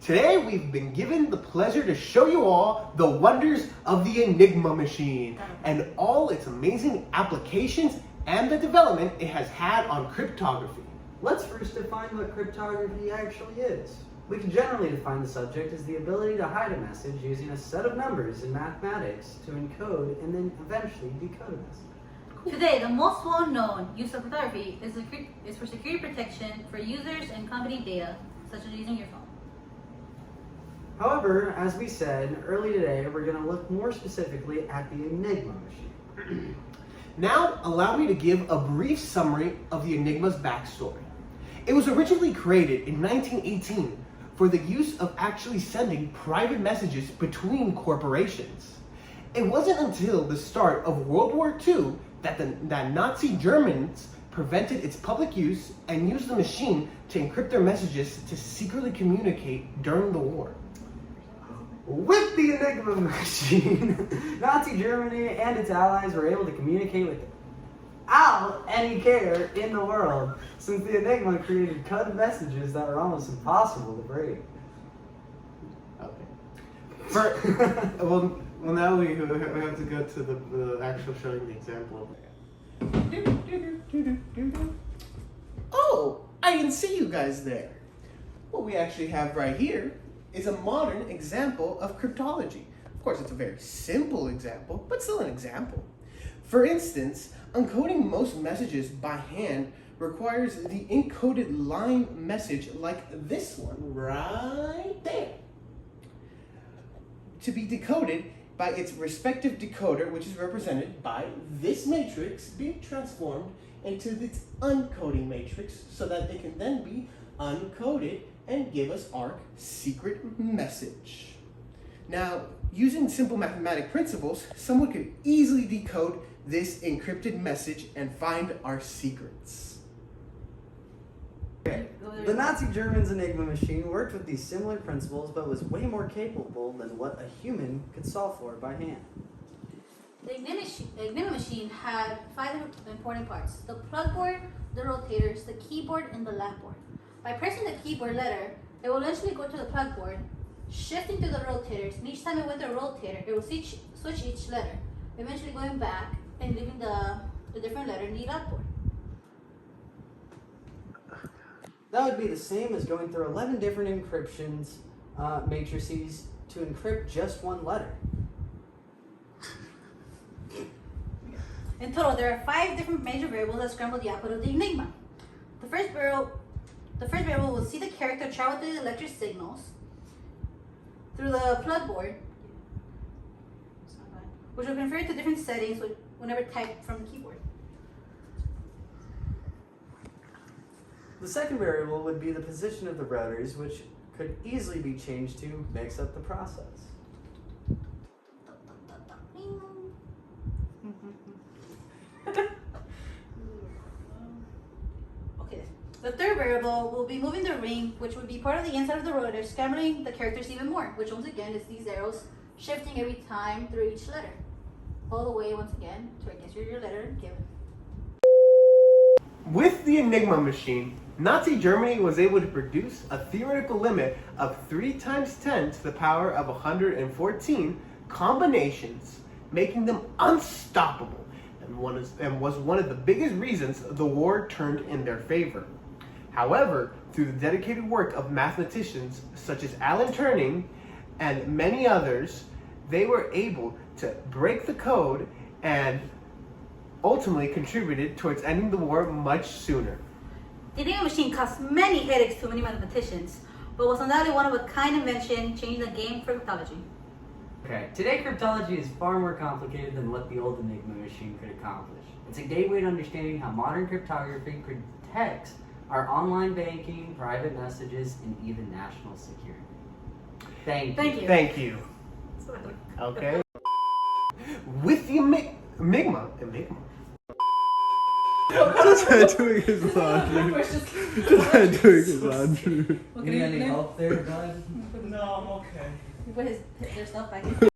Today we've been given the pleasure to show you all the wonders of the Enigma Machine and all its amazing applications and the development it has had on cryptography. Let's first define what cryptography actually is. We can generally define the subject as the ability to hide a message using a set of numbers in mathematics to encode and then eventually decode a message. Today, the most well-known use of cryptography is for security protection for users and company data, such as using your phone. However, as we said earlier today, we're going to look more specifically at the Enigma Machine. Now, allow me to give a brief summary of the Enigma's backstory. It was originally created in 1918 for the use of actually sending private messages between corporations. It wasn't until the start of World War II that Nazi Germans prevented its public use and used the machine to encrypt their messages to secretly communicate during the war. With the Enigma Machine, Nazi Germany and its allies were able to communicate without any care in the world, since the Enigma created coded messages that were almost impossible to break. Okay. Well, now we have to go to the actual showing the example of it. Oh, I didn't see you guys there. What we actually have right here is a modern example of cryptology. Of course, it's a very simple example, but still an example. For instance, encoding most messages by hand requires the encoded line message like this one right there to be decoded by its respective decoder, which is represented by this matrix being transformed into its uncoding matrix so that it can then be uncoded and give us our secret message. Now, using simple mathematic principles, someone could easily decode this encrypted message and find our secrets. Okay. The Nazi Germans' Enigma Machine worked with these similar principles, but was way more capable than what a human could solve for by hand. The Enigma Machine had 5 important parts: the plug board, the rotators, the keyboard, and the lap board. By pressing the keyboard letter, it will eventually go to the plug board, shifting to the rotators, and each time it went to the rotator, it will switch each letter, eventually going back and leaving the different letter in the lap board. That would be the same as going through 11 different encryptions matrices to encrypt just one letter. In total, there are 5 different major variables that scramble the output of the Enigma. The first variable will see the character travel through the electric signals through the plug board, which will convert to different settings whenever typed from the keyboard. The second variable would be the position of the rotors, which could easily be changed to mix up the process. Okay, the third variable will be moving the ring, which would be part of the inside of the rotor, scrambling the characters even more, which once again is these arrows shifting every time through each letter, all the way once again to I guess your letter given. With the Enigma Machine, Nazi Germany was able to produce a theoretical limit of 3 × 10 to the power of 114 combinations, making them unstoppable, and was one of the biggest reasons the war turned in their favor. However, through the dedicated work of mathematicians such as Alan Turing and many others, they were able to break the code and ultimately contributed towards ending the war much sooner. The Enigma Machine caused many headaches to many mathematicians, but was undoubtedly one of a kind invention, changing the game for cryptology. Okay, today cryptology is far more complicated than what the old Enigma Machine could accomplish. It's a gateway to understanding how modern cryptography protects our online banking, private messages, and even national security. Thank you. Thank you. Okay. With the Enigma. Just doing his laundry. Just doing his laundry. Need any help there, bud? No, I'm okay. He put their stuff back in.